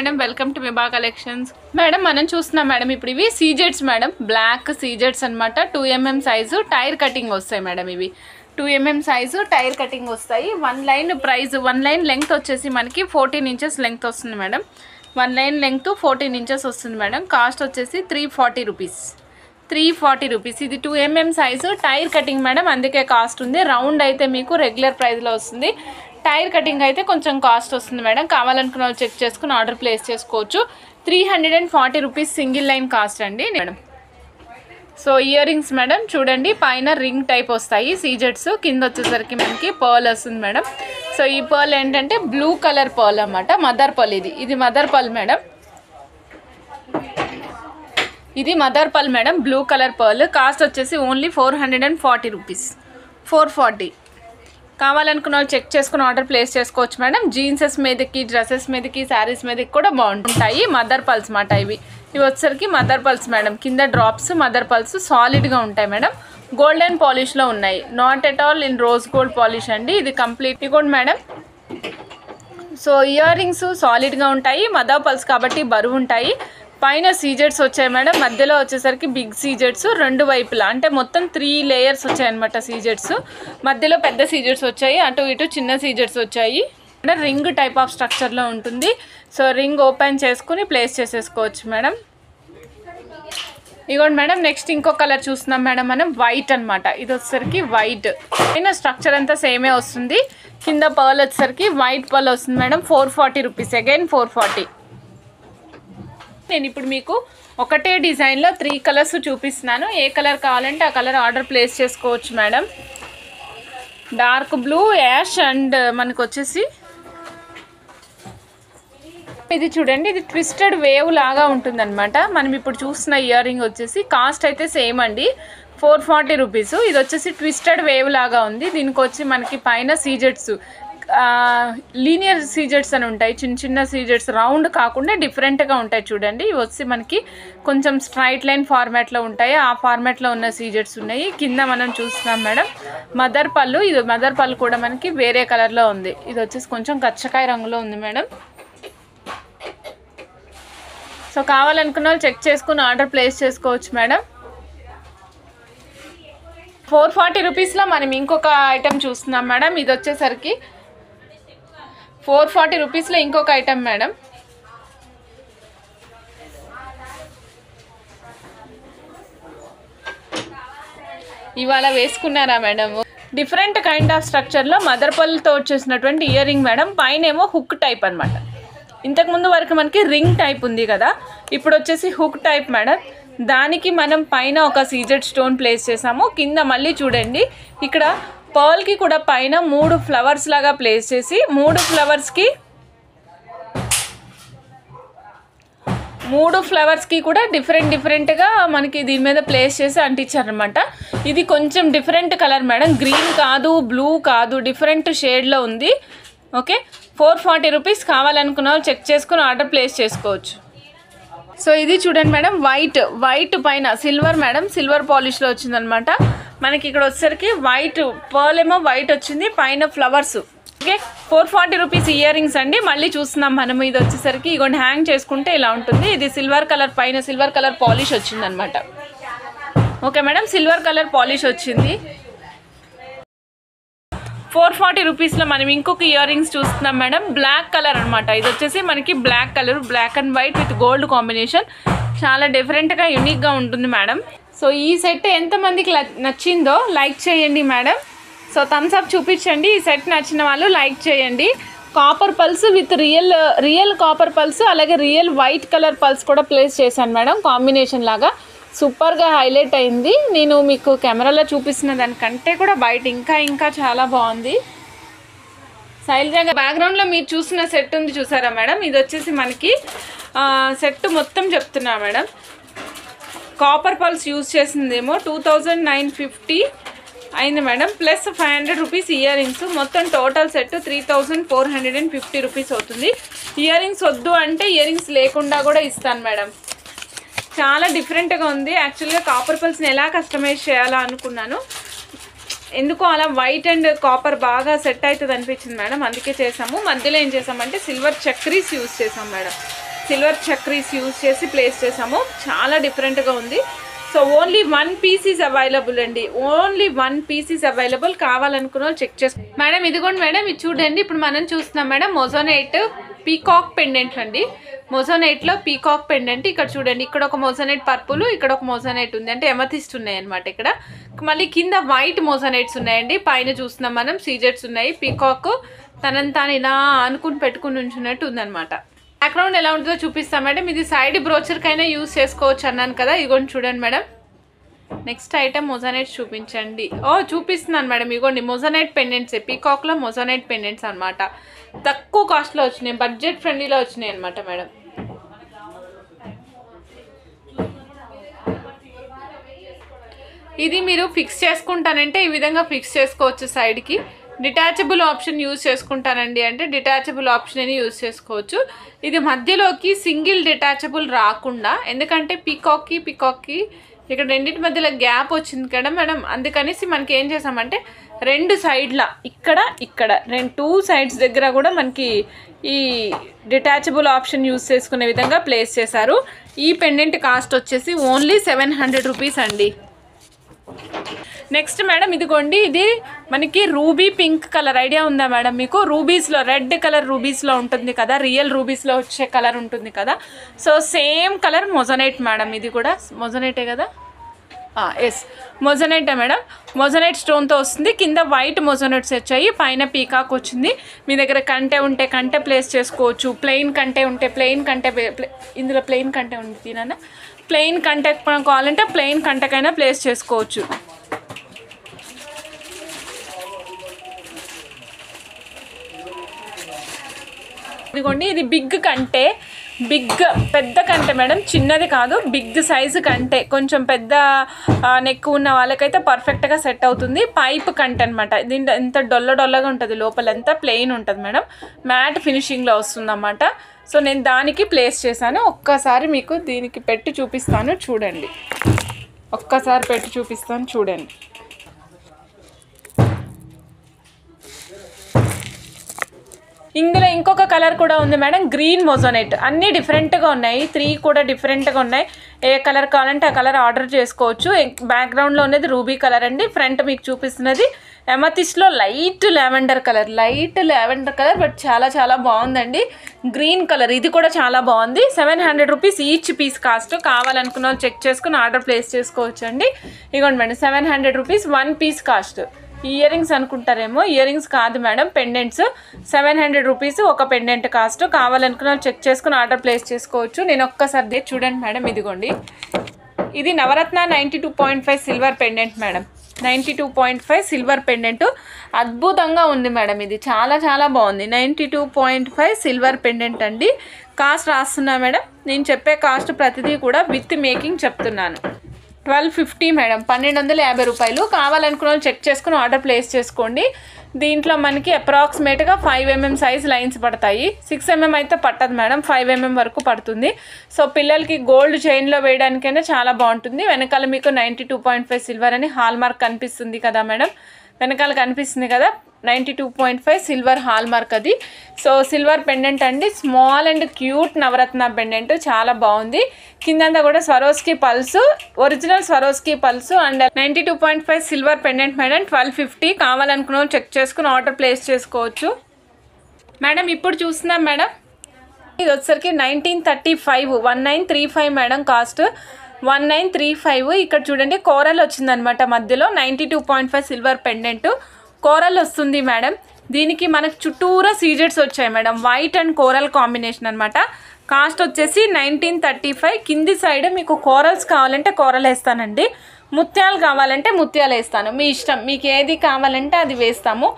Madam welcome to Vibha collections. Madam మనం చూస్తున్నాం madam ఇప్పుడు ఇవి సీజెట్స్ మేడం, బ్లాక్ సీజెట్స్ అనమాట. 2mm సైజు టైర్ కటింగ్ వస్తాయి మేడం. ఇవి 2mm సైజు టైర్ కటింగ్ వస్తాయి. వన్ లైన్ లెంగ్త్ వచ్చేసి మనకి 14 ఇంచెస్ లెంగ్త్ వస్తుంది madam. One line length 14 inches వస్తుంది మేడం. కాస్ట్ వచ్చేసి 340 రూపీస్. 340 రూపీస్. ఇది 2mm size tyre cutting madam, అందుకే కాస్ట్ ఉంది. రౌండ్ అయితే మీకు రెగ్యులర్ ప్రైస్లో వస్తుంది. టైర్ కటింగ్ అయితే కొంచెం కాస్ట్ వస్తుంది మేడం. కావాలనుకున్న వాళ్ళు చెక్ చేసుకుని ఆర్డర్ ప్లేస్ చేసుకోవచ్చు. 340 రూపీస్ సింగిల్ లైన్ కాస్ట్ అండి madam. So ear rings madam చూడండి, పైన రింగ్ టైప్ వస్తాయి సీజెట్స్, కింద వచ్చేసరికి మనకి పర్ల్ వస్తుంది మేడం. సో ఈ పర్ల్ ఏంటంటే బ్లూ కలర్ పర్ల్ అన్నమాట, మదర్ పర్ల్. ఇది మదర్ పర్ల్ మేడం. ఇది mother pearl madam, blue colour pearl. Cost వచ్చేసి ఓన్లీ 440 రూపీస్. 440. కావాలనుకున్న వాళ్ళు చెక్ చేసుకుని ఆర్డర్ ప్లేస్ చేసుకోవచ్చు మేడం. జీన్సెస్ మీదకి, డ్రెస్సెస్ మీదకి, శారీస్ మీదకి కూడా బాగుంటాయి. మదర్ పల్స్ మాట ఇవి వచ్చేసరికి మదర్ పల్స్ మేడం. కింద డ్రాప్స్ మదర్ పల్స్ సాలిడ్గా ఉంటాయి మేడం. గోల్డెన్ పాలిష్లో ఉన్నాయి, not at all in rose gold polish అండి. ఇది కంప్లీట్ కూడా మేడం. సో ఇయర్ రింగ్స్ సాలిడ్గా ఉంటాయి, మదర్ పల్స్ కాబట్టి బరువు ఉంటాయి. పైన సీజెట్స్ వచ్చాయి మేడం, మధ్యలో వచ్చేసరికి బిగ్ సీజెట్స్ రెండు వైపులా, అంటే మొత్తం 3 లేయర్స్ వచ్చాయన్నమాట సీజెట్స్. మధ్యలో పెద్ద సీజెట్స్ వచ్చాయి, అటు ఇటు చిన్న సీజెట్స్ వచ్చాయి. రింగ్ టైప్ ఆఫ్ స్ట్రక్చర్లో ఉంటుంది. సో రింగ్ ఓపెన్ చేసుకుని ప్లేస్ చేసేసుకోవచ్చు మేడం. ఇదిగోండి మేడం, నెక్స్ట్ ఇంకో కలర్ చూస్తున్నాం మేడం మనం, వైట్ అనమాట. ఇది వచ్చేసరికి వైట్. పైన స్ట్రక్చర్ అంతా సేమే వస్తుంది, కింద పర్ల్ వచ్చేసరికి వైట్ పర్ల్ వస్తుంది మేడం. 440 రూపీస్. అగైన్ 440. నేను ఇప్పుడు మీకు ఒకటే డిజైన్లో 3 కలర్స్ చూపిస్తున్నాను. ఏ కలర్ కావాలంటే ఆ కలర్ ఆర్డర్ ప్లేస్ చేసుకోవచ్చు madam. Dark blue, ash and మనకు వచ్చేసి ఇది చూడండి, ఇది ట్విస్టెడ్ వేవ్ లాగా ఉంటుందన్నమాట. మనం ఇప్పుడు చూస్తున్న ఇయర్ రింగ్ వచ్చేసి కాస్ట్ అయితే సేమ్ అండి, 440 రూపీస్. ఇది వచ్చేసి ట్విస్టెడ్ వేవ్ లాగా ఉంది. దీనికి వచ్చి మనకి పైన సీజెట్స్, లీనియర్ సీజెట్స్ అని ఉంటాయి, చిన్న చిన్న సీజెట్స్, రౌండ్ కాకుండా డిఫరెంట్గా ఉంటాయి చూడండి. ఇవి వచ్చి మనకి కొంచెం స్ట్రైట్ లైన్ ఫార్మాట్లో ఉంటాయి, ఆ ఫార్మాట్లో ఉన్న సీజెట్స్ ఉన్నాయి. కింద మనం చూస్తున్నాం మేడం మదర్ పళ్ళు. ఇది మదర్ పళ్ళు కూడా మనకి వేరే కలర్లో ఉంది. ఇది వచ్చేసి కొంచెం కచ్చకాయ రంగులో ఉంది మేడం. సో కావాలనుకున్న వాళ్ళు చెక్ చేసుకుని ఆర్డర్ ప్లేస్ చేసుకోవచ్చు మేడం. 440 రూపీస్లో మనం ఇంకొక ఐటెం చూస్తున్నాం మేడం. ఇది వచ్చేసరికి 440 రూపీస్లో ఇంకొక ఐటెం మేడం. ఇవాళ వేసుకున్నారా మేడం? డిఫరెంట్ కైండ్ ఆఫ్ స్ట్రక్చర్లో మదర్ పల్తో వచ్చేసినటువంటి ఇయర్ రింగ్ మేడం. పైన ఏమో హుక్ టైప్ అనమాట. ఇంతకుముందు వరకు మనకి రింగ్ టైప్ ఉంది కదా, ఇప్పుడు వచ్చేసి హుక్ టైప్ మేడం. దానికి మనం పైన ఒక సీజెడ్ స్టోన్ ప్లేస్ చేసాము. కింద మళ్ళీ చూడండి, ఇక్కడ పర్ల్కి కూడా పైన 3 ఫ్లవర్స్ లాగా ప్లేస్ చేసి 3 ఫ్లవర్స్కి కూడా డిఫరెంట్గా మనకి దీని మీద ప్లేస్ చేసి అంటించారనమాట. ఇది కొంచెం డిఫరెంట్ కలర్ మేడం, గ్రీన్ కాదు, బ్లూ కాదు, డిఫరెంట్ షేడ్లో ఉంది. Okay, 440 rupees. కావాలనుకున్న వాళ్ళు చెక్ చేసుకుని ఆర్డర్ ప్లేస్ చేసుకోవచ్చు. సో ఇది చూడండి మేడం, వైట్ పైన సిల్వర్ మేడం, సిల్వర్ పాలిష్లో వచ్చిందనమాట. మనకి ఇక్కడ వచ్చేసరికి వైట్ పర్ల్ ఏమో వైట్ వచ్చింది, పైన flowers. Okay, 440 rupees ear rings అండి. మళ్ళీ చూస్తున్నాం మనం. ఇది వచ్చేసరికి ఇగోండి హ్యాంగ్ చేసుకుంటే ఇలా ఉంటుంది. ఇది సిల్వర్ కలర్, పైన సిల్వర్ కలర్ పాలిష్ వచ్చింది అనమాట. Okay madam, silver colour polish వచ్చింది. 440 రూపీస్లో మనం ఇంకొక ఇయర్ రింగ్స్ చూస్తున్నాం మేడం. బ్లాక్ కలర్ అనమాట. ఇది వచ్చేసి మనకి black colour, black and white with gold combination. చాలా డిఫరెంట్గా యూనిక్గా ఉంటుంది మేడం. సో ఈ సెట్ ఎంతమందికి నచ్చిందో లైక్ చేయండి మేడం. సో థమ్స్ అప్ చూపించండి. ఈ సెట్ నచ్చిన వాళ్ళు లైక్ చేయండి. Copper pulse with real copper pulse, అలాగే రియల్ వైట్ కలర్ పల్స్ కూడా ప్లేస్ చేశాను మేడం, కాంబినేషన్ లాగా. సూపర్గా హైలైట్ అయింది. నేను మీకు కెమెరాలో చూపిస్తున్న దానికంటే కూడా బయట ఇంకా చాలా బాగుంది. శైలజగా బ్యాక్గ్రౌండ్లో మీరు చూసిన సెట్ ఉంది చూసారా మేడం, ఇది వచ్చేసి మనకి సెట్ మొత్తం చెప్తున్నా మేడం. కాపర్ పల్స్ యూజ్ చేసిందేమో 2950 అయింది madam, plus 500 rupees ear rings. మొత్తం టోటల్ సెట్ 3450 రూపీస్ అవుతుంది. ఇయర్ రింగ్స్ వద్దు అంటే ఇయర్ రింగ్స్ లేకుండా కూడా ఇస్తాను మేడం. చాలా డిఫరెంట్గా ఉంది. యాక్చువల్గా కాపర్ పల్స్ని ఎలా కస్టమైజ్ చేయాలా అనుకున్నాను, ఎందుకో అలా వైట్ అండ్ కాపర్ బాగా సెట్ అవుతుంది అనిపించింది మేడం, అందుకే చేసాము. మధ్యలో ఏం చేసామంటే సిల్వర్ చక్రీస్ యూజ్ చేసాం మేడం. సిల్వర్ చక్రీస్ యూజ్ చేసి ప్లేస్ చేసాము. చాలా డిఫరెంట్గా ఉంది. So only 1 piece is available అండి. Only 1 piece is available. కావాలనుకున్న వాళ్ళు చెక్ చేసుకో మేడం. ఇదిగోండి మేడం, ఇది చూడండి. ఇప్పుడు మనం చూస్తున్నాం మేడం మొజోనైట్ పీకాక్ పెండెంట్ అండి. మొజోనైట్లో పీకాక్ పెండెంట్. ఇక్కడ చూడండి, ఇక్కడ ఒక మొజోనైట్ పర్పుల్, ఇక్కడ ఒక మొజోనైట్ ఉంది, అంటే ఎమథిస్ట్ ఉన్నాయి అనమాట. ఇక్కడ మళ్ళీ కింద వైట్ మొజోనైట్స్ ఉన్నాయండి. పైన చూస్తున్నాం మనం సీజెట్స్ ఉన్నాయి. పీకాక్ తనని తాను ఇలా అనుకుని పెట్టుకుని ఉంచున్నట్టు ఉందన్నమాట. బ్యాక్గ్రౌండ్ ఎలా ఉంటుందో చూపిస్తాం మేడం. ఇది సైడ్ బ్రోచర్కైనా యూజ్ చేసుకోవచ్చు అన్నాను కదా. ఇగోండి చూడండి మేడం. నెక్స్ట్ ఐటమ్ మొజోనైట్స్ చూపించండి. చూపిస్తున్నాను మేడం. ఇగోండి మొజోనైట్ పెండెంట్స్, పీకాక్లో మొజోనైట్ పెండెంట్స్ అనమాట. తక్కువ కాస్ట్లో వచ్చినాయి, బడ్జెట్ ఫ్రెండ్లీలో వచ్చినాయి అనమాట మేడం. ఇది మీరు ఫిక్స్ చేసుకుంటానంటే ఈ విధంగా ఫిక్స్ చేసుకోవచ్చు సైడ్కి. డిటాచబుల్ ఆప్షన్ యూజ్ చేసుకుంటానండి అంటే డిటాచబుల్ ఆప్షన్ అని యూజ్ చేసుకోవచ్చు. ఇది మధ్యలోకి సింగిల్ డిటాచబుల్ రాకుండా, ఎందుకంటే పీకాక్కి ఇక్కడ రెండింటి మధ్యలో గ్యాప్ వచ్చింది కదా మేడం. అందుకనేసి మనకి ఏం చేసామంటే 2 సైడ్ల ఇక్కడ 2 సైడ్స్ దగ్గర కూడా మనకి ఈ డిటాచబుల్ ఆప్షన్ యూజ్ చేసుకునే విధంగా ప్లేస్ చేశారు. ఈ పెండెంట్ కాస్ట్ వచ్చేసి ఓన్లీ 700 రూపీస్ అండి. నెక్స్ట్ మేడం ఇదిగోండి, ఇది మనకి రూబీ పింక్ కలర్ ఐడియా ఉందా మేడం మీకు? రూబీస్లో రెడ్ కలర్ రూబీస్లో ఉంటుంది కదా, రియల్ రూబీస్లో వచ్చే కలర్ ఉంటుంది కదా. So same colour moissanite madam. ఇది కూడా మొజోనైటే కదా? ఎస్, మొజోనైటే మేడం. మొజోనైట్ స్టోన్తో వస్తుంది. కింద వైట్ మొజోనైట్స్ వచ్చాయి, పైన పీకాక్ వచ్చింది. మీ దగ్గర కంటే ఉంటే కంటే ప్లేస్ చేసుకోవచ్చు. ప్లెయిన్ కంటే ఉంటే ప్లెయిన్ కంటే, ఇందులో ప్లెయిన్ కంటే ఉంది తినన్నా, ప్లెయిన్ కంటే కావాలంటే ప్లెయిన్ కంటకైనా ప్లేస్ చేసుకోవచ్చు. ఇదిగోండి, ఇది బిగ్ కంటే, పెద్ద కంటే మేడం, చిన్నది కాదు, బిగ్ సైజు కంటే. కొంచెం పెద్ద నెక్ ఉన్న వాళ్ళకైతే పర్ఫెక్ట్గా సెట్ అవుతుంది. పైప్ కంటే అనమాట. దీంట్లో ఎంత డొల్లగా ఉంటుంది, లోపలంతా ప్లెయిన్ ఉంటుంది మేడం. మ్యాట్ ఫినిషింగ్లో వస్తుందన్నమాట. సో నేను దానికి ప్లేస్ చేశాను. ఒక్కసారి మీకు దీనికి పెట్టి చూపిస్తాను చూడండి. ఇందులో ఇంకొక కలర్ కూడా ఉంది మేడం, గ్రీన్ మొజోనైట్. అన్నీ డిఫరెంట్గా ఉన్నాయి, 3 కూడా డిఫరెంట్గా ఉన్నాయి. ఏ కలర్ కావాలంటే ఆ కలర్ ఆర్డర్ చేసుకోవచ్చు. బ్యాక్గ్రౌండ్లో ఉన్నది రూబీ కలర్ అండి. ఫ్రంట్ మీకు చూపిస్తున్నది ఎమథిస్ట్లో లైట్ లావెండర్ కలర్, బట్ చాలా బాగుందండి. గ్రీన్ కలర్, ఇది కూడా చాలా బాగుంది. 700 రూపీస్ ఈచ్ పీస్ కాస్ట్. కావాలనుకున్న వాళ్ళు చెక్ చేసుకుని ఆర్డర్ ప్లేస్ చేసుకోవచ్చు అండి. ఇగోండి madam, 700 rupees 1 piece cost. Earrings అనుకుంటారేమో, ఇయర్ రింగ్స్ కాదు మేడం, పెండెంట్స్. 700 రూపీస్ ఒక పెండెంట్ కాస్ట్. కావాలనుకున్న చెక్ చేసుకుని ఆర్డర్ ప్లేస్ చేసుకోవచ్చు. నేను ఒక్కసారి చూడండి మేడం. ఇదిగోండి, ఇది Navaratna 92.5 silver pendant madam. 92.5 silver pendant అద్భుతంగా ఉంది మేడం. ఇది చాలా బాగుంది. 92.5 సిల్వర్ పెండెంట్ అండి. కాస్ట్ రాస్తున్నా మేడం. నేను చెప్పే కాస్ట్ ప్రతిదీ కూడా విత్ మేకింగ్ చెప్తున్నాను. 1250 మేడం, 1250 రూపాయలు. కావాలనుకున్న వాళ్ళు చెక్ చేసుకుని ఆర్డర్ ప్లేస్ చేసుకోండి. దీంట్లో మనకి అప్రాక్సిమేట్గా 5 mm సైజ్ లైన్స్ పడతాయి. 6 mm అయితే పట్టదు మేడం, 5 mm వరకు పడుతుంది. సో పిల్లలకి గోల్డ్ చైన్లో వేయడానికైనా చాలా బాగుంటుంది. వెనకాల మీకు 92.5 సిల్వర్ అని హాల్ మార్క్ కనిపిస్తుంది కదా మేడం, వెనకాల కనిపిస్తుంది కదా 92.5 సిల్వర్ హాల్ మార్క్ అది. సో సిల్వర్ పెండెంట్ అండి, small and cute Navaratna pendant, చాలా బాగుంది. కిందంతా కూడా Swarovski pearls, original Swarovski pearls and 92.5 silver pendant madam. 1250. కావాలనుకున్న వాళ్ళు చెక్ చేసుకుని ఆర్డర్ ప్లేస్ చేసుకోవచ్చు మేడం. ఇప్పుడు చూస్తున్నాం మేడం, ఇది వచ్చేసరికి 1935 మేడం కాస్ట్. 1935. ఇక్కడ చూడండి కోరల్ వచ్చిందనమాట మధ్యలో. 92.5 సిల్వర్ పెండెంట్ కోరల్ వస్తుంది మేడం. దీనికి మనకు చుట్టూరా సీజెట్స్ వచ్చాయి madam, white and coral combination అనమాట. కాస్ట్ వచ్చేసి 1935. కింది సైడ్ మీకు కోరల్స్ కావాలంటే కోరల్ వేస్తానండి, ముత్యాలు కావాలంటే ముత్యాలు వేస్తాను. మీ ఇష్టం, మీకు ఏది కావాలంటే అది వేస్తాము.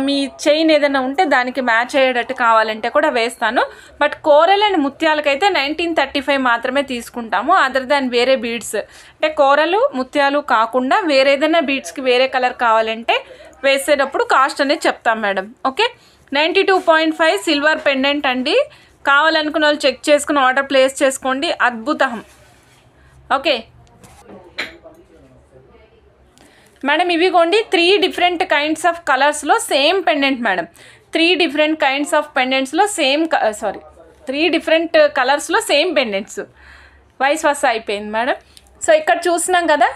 మీ చైన్ ఏదైనా ఉంటే దానికి మ్యాచ్ అయ్యేటట్టు కావాలంటే కూడా వేస్తాను. బట్ కోరల్ అండ్ ముత్యాలకైతే 1935 మాత్రమే తీసుకుంటాము. అదర్ దాన్ వేరే బీడ్స్ అంటే కోరలు ముత్యాలు కాకుండా వేరే ఏదైనా బీడ్స్కి వేరే కలర్ కావాలంటే వేసేటప్పుడు కాస్ట్ అనేది చెప్తాం మేడం. ఓకే, 92.5 సిల్వర్ పెండెంట్ అండి. కావాలనుకున్న వాళ్ళు చెక్ చేసుకుని ఆర్డర్ ప్లేస్ చేసుకోండి. అద్భుతం. ఓకే మేడం, ఇవిగోండి 3 డిఫరెంట్ కైండ్స్ ఆఫ్ కలర్స్లో same pendant madam. 3 different kinds of పెండెంట్స్లో 3 డిఫరెంట్ కలర్స్లో సేమ్ పెండెంట్స్, వైస్ వర్సా అయిపోయింది మేడం. సో ఇక్కడ చూసినాం కదా,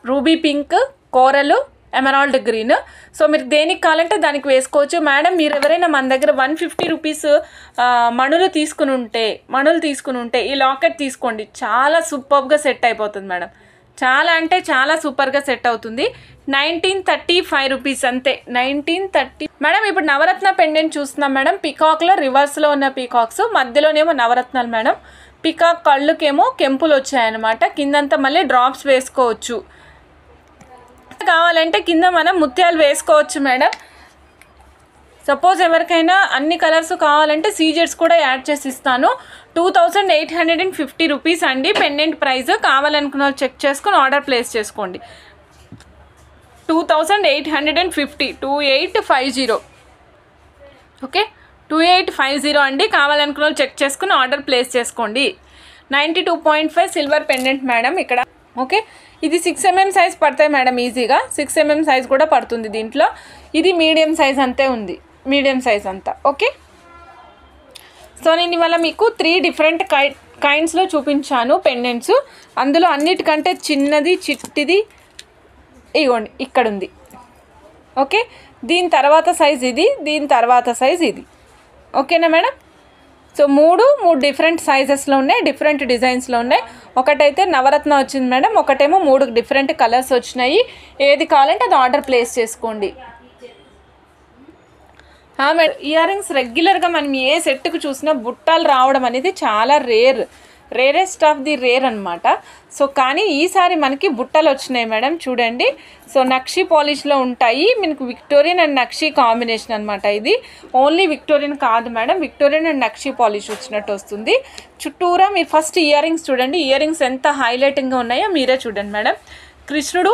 ruby pink, coral, emerald green. So మీరు దేనికి కావాలంటే దానికి వేసుకోవచ్చు మేడం. మీరు ఎవరైనా మన దగ్గర 150 రూపీస్ మణులు తీసుకుని ఉంటే ఈ లాకెట్ తీసుకోండి, చాలా సూపర్గా సెట్ అయిపోతుంది మేడం. చాలా అంటే చాలా సూపర్గా సెట్ అవుతుంది. 1935 రూపీస్ అంతే, 1930 మేడం. ఇప్పుడు నవరత్న పెండెంట్ చూస్తున్నాం మేడం. పికాక్లో రివర్స్లో ఉన్న పీకాక్స్, మధ్యలోనేమో నవరత్నాలు మేడం. పికాక్ కళ్ళుకేమో కెంపులు వచ్చాయన్నమాట. కిందంతా మళ్ళీ డ్రాప్స్ వేసుకోవచ్చు. కావాలంటే కింద మనం ముత్యాలు వేసుకోవచ్చు మేడం. సపోజ్ ఎవరికైనా అన్ని కలర్స్ కావాలంటే సీజెట్స్ కూడా యాడ్ చేసి ఇస్తాను. 2850 రూపీస్ అండి పెండెంట్ ప్రైస్. కావాలనుకున్న వాళ్ళు చెక్ చేసుకొని ఆర్డర్ ప్లేస్ చేసుకోండి. 2850, 2850. ఓకే, 2850 అండి. కావాలనుకున్న వాళ్ళు చెక్ చేసుకుని ఆర్డర్ ప్లేస్ చేసుకోండి. 92.5 సిల్వర్ పెండెంట్ మేడం ఇక్కడ. ఓకే, ఇది 6 mm సైజ్ పడతాయి మేడం, ఈజీగా 6 mm సైజ్ కూడా పడుతుంది దీంట్లో. ఇది మీడియం సైజ్ అంతే ఉంది, మీడియం సైజ్ అంతా. ఓకే, సో నేను ఇవాళ మీకు 3 డిఫరెంట్ కైండ్స్లో చూపించాను పెండెంట్స్. అందులో అన్నిటికంటే చిన్నది, చిట్టిది ఇగోండి ఇక్కడ ఉంది. ఓకే, దీని తర్వాత సైజ్ ఇది, దీని తర్వాత సైజ్ ఇది. ఓకేనా మేడం? సో మూడు డిఫరెంట్ సైజెస్లో ఉన్నాయి, డిఫరెంట్ డిజైన్స్లో ఉన్నాయి. ఒకటైతే నవరత్న వచ్చింది మేడం, ఒకటేమో 3 డిఫరెంట్ కలర్స్ వచ్చినాయి. ఏది కావాలంటే అది ఆర్డర్ ప్లేస్ చేసుకోండి. మేడం, ఇయర్ రింగ్స్ రెగ్యులర్గా మనం ఏ సెట్కు చూసినా బుట్టాలు రావడం అనేది చాలా రేరెస్ట్ ఆఫ్ ది రేర్ అనమాట. సో కానీ ఈసారి మనకి బుట్టలు వచ్చినాయి మేడం, చూడండి. సో నక్షి పాలిష్లో ఉంటాయి. మనకు విక్టోరియన్ అండ్ నక్షి కాంబినేషన్ అనమాట. ఇది ఓన్లీ విక్టోరియన్ కాదు madam, Victorian and nakshi polish వచ్చినట్టు వస్తుంది. చుట్టూరా మీరు ఫస్ట్ ఇయర్ రింగ్స్ చూడండి, ఇయర్ రింగ్స్ ఎంత హైలైటింగ్గా ఉన్నాయో మీరే చూడండి మేడం. కృష్ణుడు,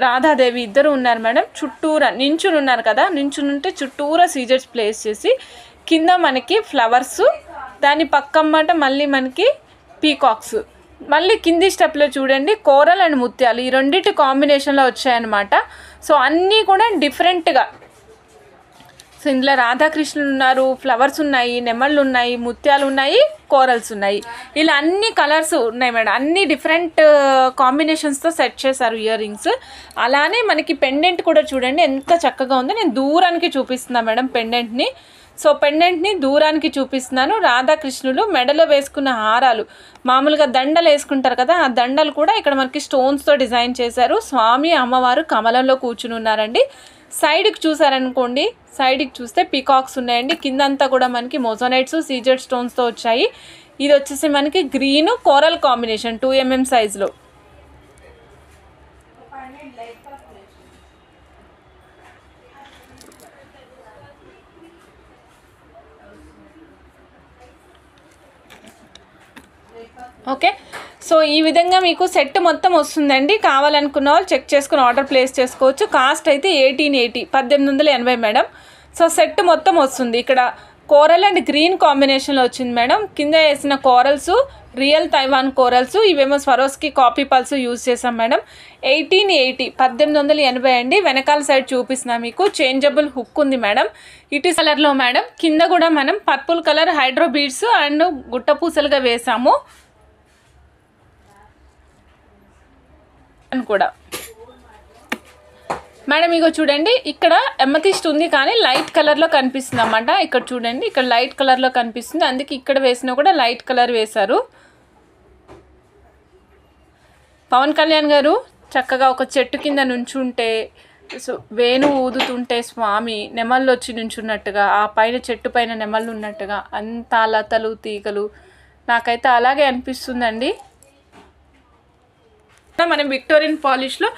రాధాదేవి ఇద్దరు ఉన్నారు మేడం. చుట్టూరా నించుని ఉన్నారు కదా, నించునుంటే చుట్టూరా సీజర్స్ ప్లేస్ చేసి కింద మనకి ఫ్లవర్స్, దాని పక్కమ్మట మళ్ళీ మనకి పీకాక్స్, మళ్ళీ కింది స్టెప్లో చూడండి కోరల్ అండ్ ముత్యాలు, ఈ రెండింటి కాంబినేషన్లో వచ్చాయన్నమాట. సో అన్నీ కూడా డిఫరెంట్గా. సో ఇందులో రాధాకృష్ణులు ఉన్నారు, ఫ్లవర్స్ ఉన్నాయి, నెమళ్ళు ఉన్నాయి, ముత్యాలు ఉన్నాయి, కోరల్స్ ఉన్నాయి. ఇలా అన్ని కలర్స్ ఉన్నాయి మేడం, అన్ని డిఫరెంట్ కాంబినేషన్స్తో సెట్ చేశారు ఇయర్ రింగ్స్. అలానే మనకి పెండెంట్ కూడా చూడండి ఎంత చక్కగా ఉందో. నేను దూరానికి చూపిస్తున్నాను మేడం పెండెంట్ని. సో పెండెంట్ని దూరానికి చూపిస్తున్నాను. రాధాకృష్ణులు మెడలో వేసుకున్న హారాలు, మామూలుగా దండలు వేసుకుంటారు కదా, ఆ దండలు కూడా ఇక్కడ మనకి స్టోన్స్తో డిజైన్ చేశారు. స్వామి అమ్మవారు కమలంలో కూర్చుని ఉన్నారండి. సైడ్కి చూసారనుకోండి, సైడ్కి చూస్తే పీకాక్స్ ఉన్నాయండి. కిందంతా కూడా మనకి మోజోనైట్స్, సీజెడ్ స్టోన్స్తో వచ్చాయి. ఇది వచ్చేసి మనకి గ్రీన్ కోరల్ కాంబినేషన్ 2 mm సైజులో. ఓకే, సో ఈ విధంగా మీకు సెట్ మొత్తం వస్తుందండి. కావాలనుకున్న వాళ్ళు చెక్ చేసుకుని ఆర్డర్ ప్లేస్ చేసుకోవచ్చు. కాస్ట్ అయితే 1880 మేడం. సో సెట్ మొత్తం వస్తుంది. ఇక్కడ కోరల్ అండ్ గ్రీన్ కాంబినేషన్లో వచ్చింది మేడం. కింద వేసిన కోరల్స్ రియల్ తైవాన్ కోరల్స్, ఇవేమో స్వరోస్కి కాపీ పల్స్ యూజ్ చేసాం మేడం. 1880 అండి. వెనకాల సైడ్ చూపిస్తున్నా మీకు. చేంజబుల్ హుక్ ఉంది మేడం, ఇటు కలర్లో మేడం. కింద కూడా మనం purple colour hydro beads and గుట్టపూసలుగా వేసాము కూడా మేడం. ఇగో చూడండి, ఇక్కడ ఎమతిస్ట్ ఉంది కానీ లైట్ కలర్లో కనిపిస్తుంది అన్నమాట. ఇక్కడ చూడండి, ఇక్కడ లైట్ కలర్లో కనిపిస్తుంది, అందుకే ఇక్కడ వేసినా కూడా లైట్ కలర్ వేశారు. పవన్ కళ్యాణ్ గారు చక్కగా ఒక చెట్టు కింద నుంచుంటే, సో వేణు ఊదుతుంటే స్వామి నెమళ్ళు వచ్చి నుంచున్నట్టుగా, ఆ పైన చెట్టు పైన నెమళ్ళు ఉన్నట్టుగా, అంతా లతలు తీగలు, నాకైతే అలాగే అనిపిస్తుందండి. మనం విక్టోరియన్ పాలిష్లో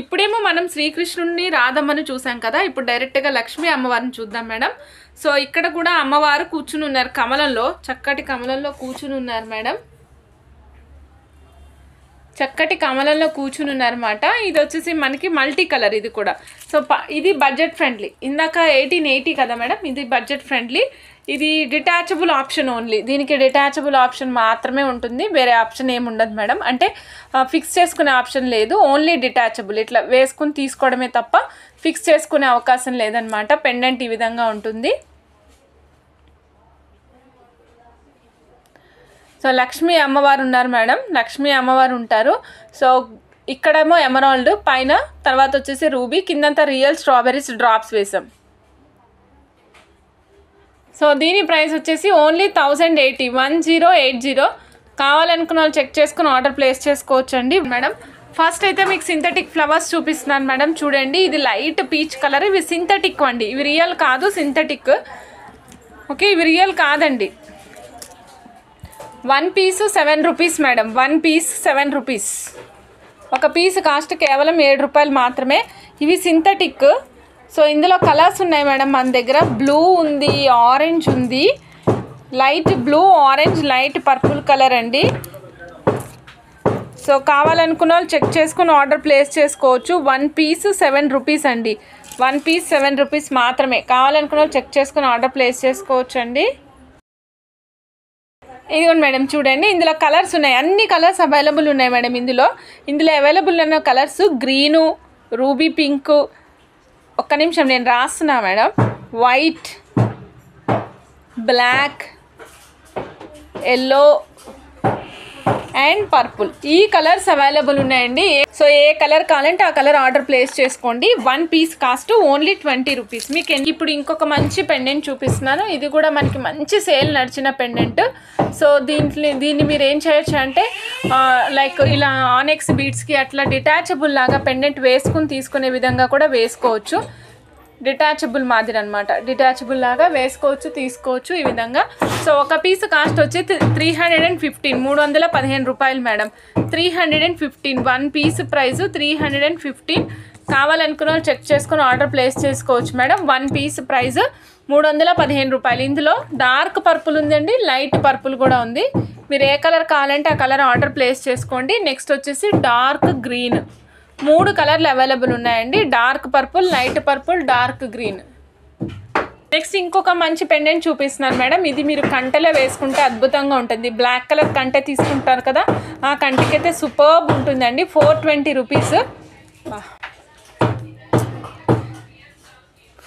ఇప్పుడేమో మనం శ్రీకృష్ణుడిని రాధమ్మని చూసాం కదా, ఇప్పుడు డైరెక్ట్గా లక్ష్మీ అమ్మవారిని చూద్దాం మేడం. సో ఇక్కడ కూడా అమ్మవారు కూర్చుని ఉన్నారు కమలంలో, చక్కటి కమలంలో కూర్చుని ఉన్నారు మేడం. చక్కటి కమలంలో కూర్చుని ఉన్నారన్నమాట. ఇది వచ్చేసి మనకి మల్టీ కలర్, ఇది కూడా. సో ఇది బడ్జెట్ ఫ్రెండ్లీ. ఇందాక 1880 కదా మేడం, ఇది బడ్జెట్ ఫ్రెండ్లీ. ఇది డిటాచబుల్ ఆప్షన్ ఓన్లీ, దీనికి డిటాచబుల్ ఆప్షన్ మాత్రమే ఉంటుంది, వేరే ఆప్షన్ ఏమి ఉండదు మేడం. అంటే ఫిక్స్ చేసుకునే ఆప్షన్ లేదు, ఓన్లీ డిటాచబుల్. ఇట్లా వేసుకుని తీసుకోవడమే తప్ప ఫిక్స్ చేసుకునే అవకాశం లేదనమాట. పెండెంట్ ఈ విధంగా ఉంటుంది. సో లక్ష్మీ అమ్మవారు ఉన్నారు మేడం, లక్ష్మీ అమ్మవారు ఉంటారు. సో ఇక్కడేమో ఎమరాల్డ్ పైన, తర్వాత వచ్చేసి రూబీ, కిందంతా రియల్ స్ట్రాబెరీస్ డ్రాప్స్ వేసాం. సో దీని ప్రైస్ వచ్చేసి ఓన్లీ 1080, 1080. కావాలనుకున్న వాళ్ళు చెక్ చేసుకుని ఆర్డర్ ప్లేస్ చేసుకోవచ్చండి మేడం. ఫస్ట్ అయితే మీకు సింథటిక్ ఫ్లవర్స్ చూపిస్తున్నాను మేడం. చూడండి, ఇది లైట్ పీచ్ కలర్. ఇవి సింథటిక్ అండి, ఇవి రియల్ కాదు, సింథటిక్. ఓకే, ఇవి రియల్ కాదండి. 1 piece 7 rupees madam, 1 piece 7 rupees. ఒక పీస్ కాస్ట్ కేవలం 7 రూపాయలు మాత్రమే. ఇవి సింథటిక్. సో ఇందులో కలర్స్ ఉన్నాయి మేడం మన దగ్గర. బ్లూ ఉంది, ఆరెంజ్ ఉంది, light blue, orange, light purple colour అండి. సో కావాలనుకున్న వాళ్ళు చెక్ చేసుకుని ఆర్డర్ ప్లేస్ చేసుకోవచ్చు. 1 పీస్ 7 రూపీస్ అండి, 1 పీస్ 7 రూపీస్ మాత్రమే. కావాలనుకున్న వాళ్ళు చెక్ చేసుకుని ఆర్డర్ ప్లేస్ చేసుకోవచ్చు అండి. ఇదిగోండి మేడం, చూడండి ఇందులో కలర్స్ ఉన్నాయి, అన్ని కలర్స్ అవైలబుల్ ఉన్నాయి మేడం. ఇందులో అవైలబుల్ ఉన్న కలర్స్ గ్రీను, రూబీ పింక్, ఒక్క నిమిషం నేను రాస్తున్నా మేడం. White, black, yellow and purple, ఈ కలర్స్ అవైలబుల్ ఉన్నాయండి. సో ఏ కలర్ కావాలంటే ఆ కలర్ ఆర్డర్ ప్లేస్ చేసుకోండి. 1 పీస్ కాస్ట్ ఓన్లీ 20 రూపీస్. మీకు ఇప్పుడు ఇంకొక మంచి పెండెంట్ చూపిస్తున్నాను. ఇది కూడా మనకి మంచి సేల్ నడిచిన పెండెంట్. సో దీన్ని మీరు ఏం చేయొచ్చు అంటే లైక్ ఇలా ఆనెక్స్ బీడ్స్కి అట్లా డిటాచబుల్ లాగా పెండెంట్ వేసుకుని తీసుకునే విధంగా కూడా వేసుకోవచ్చు. డిటాచబుల్ మాదిరి అనమాట, డిటాచబుల్ లాగా వేసుకోవచ్చు, తీసుకోవచ్చు ఈ విధంగా. సో ఒక పీస్ కాస్ట్ వచ్చి 315, 315 రూపాయలు మేడం. 315, 1 piece price 315. కావాలనుకున్న వాళ్ళు చెక్ చేసుకుని ఆర్డర్ ప్లేస్ చేసుకోవచ్చు మేడం. 1 పీస్ ప్రైస్ 315 రూపాయలు. ఇందులో డార్క్ పర్పుల్ ఉందండి, లైట్ పర్పుల్ కూడా ఉంది. మీరు ఏ కలర్ కావాలంటే ఆ కలర్ ఆర్డర్ ప్లేస్ చేసుకోండి. నెక్స్ట్ వచ్చేసి డార్క్ గ్రీన్, 3 కలర్లు అవైలబుల్ ఉన్నాయండి. Dark purple, light purple, dark green. Next ఇంకొక మంచి పెండెంట్ చూపిస్తున్నాను మేడం. ఇది మీరు కంటలో వేసుకుంటే అద్భుతంగా ఉంటుంది. బ్లాక్ కలర్ కంటె తీసుకుంటారు కదా, ఆ కంటెకైతే సూపర్బ్ ఉంటుందండి. 420 రూపీస్,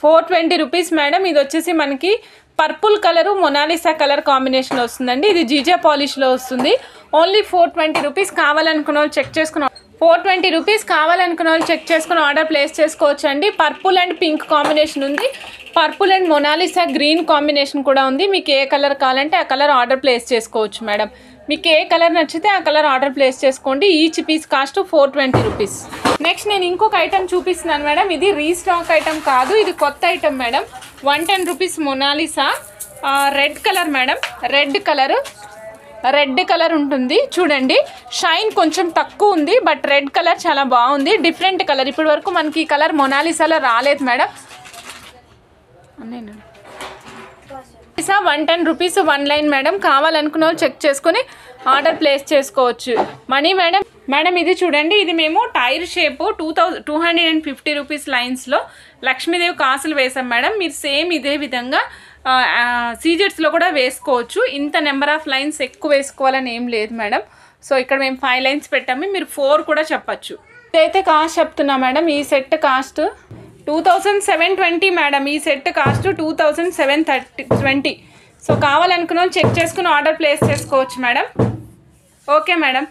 420 రూపీస్ మేడం. ఇది వచ్చేసి మనకి పర్పుల్ కలరు మొనాలిసా కలర్ కాంబినేషన్లో వస్తుందండి. ఇది జీజా పాలిష్లో వస్తుంది. Only 420 rupees. కావాలనుకున్న వాళ్ళు చెక్ చేసుకున్న 420 రూపీస్. కావాలనుకున్న వాళ్ళు చెక్ చేసుకుని ఆర్డర్ ప్లేస్ చేసుకోవచ్చు అండి. పర్పుల్ అండ్ పింక్ కాంబినేషన్ ఉంది, purple and Mona Lisa green combination కూడా ఉంది. మీకు ఏ కలర్ కావాలంటే ఆ కలర్ ఆర్డర్ ప్లేస్ చేసుకోవచ్చు మేడం. మీకు ఏ కలర్ నచ్చితే ఆ కలర్ ఆర్డర్ ప్లేస్ చేసుకోండి. Each piece cost 420 rupees. Next నేను ఇంకొక ఐటమ్ చూపిస్తున్నాను మేడం. ఇది రీస్టాక్ ఐటమ్ కాదు, ఇది కొత్త item madam. 110 rupees Mona Lisa, red colour madam. Red colour ఉంటుంది చూడండి. షైన్ కొంచెం తక్కువ ఉంది, బట్ రెడ్ కలర్ చాలా బాగుంది. డిఫరెంట్ కలర్, ఇప్పటి వరకు మనకి ఈ కలర్ మొనాలిసాలో రాలేదు మేడం. 110 rupees 1 line madam. కావాలనుకున్న వాళ్ళు చెక్ చేసుకుని ఆర్డర్ ప్లేస్ చేసుకోవచ్చు. మనీ మేడం ఇది చూడండి, ఇది మేము టైర్ షేప్ 250 రూపీస్ లైన్స్లో లక్ష్మీదేవి కాసులు వేసాం మేడం. మీరు సేమ్ ఇదే విధంగా సీజెట్స్లో కూడా వేసుకోవచ్చు. ఇంత నెంబర్ ఆఫ్ లైన్స్ ఎక్కువ వేసుకోవాలని ఏం లేదు మేడం. సో ఇక్కడ మేము 5 లైన్స్ పెట్టాము, మీరు 4 కూడా చెప్పచ్చు. ఇదైతే కాస్ట్ చెప్తున్నా మేడం. ఈ సెట్ కాస్ట్ 2720 మేడం. ఈ సెట్ కాస్ట్ 2720. సో కావాలనుకున్న వాళ్ళు చెక్ చేసుకుని ఆర్డర్ ప్లేస్ చేసుకోవచ్చు మేడం. Okay madam.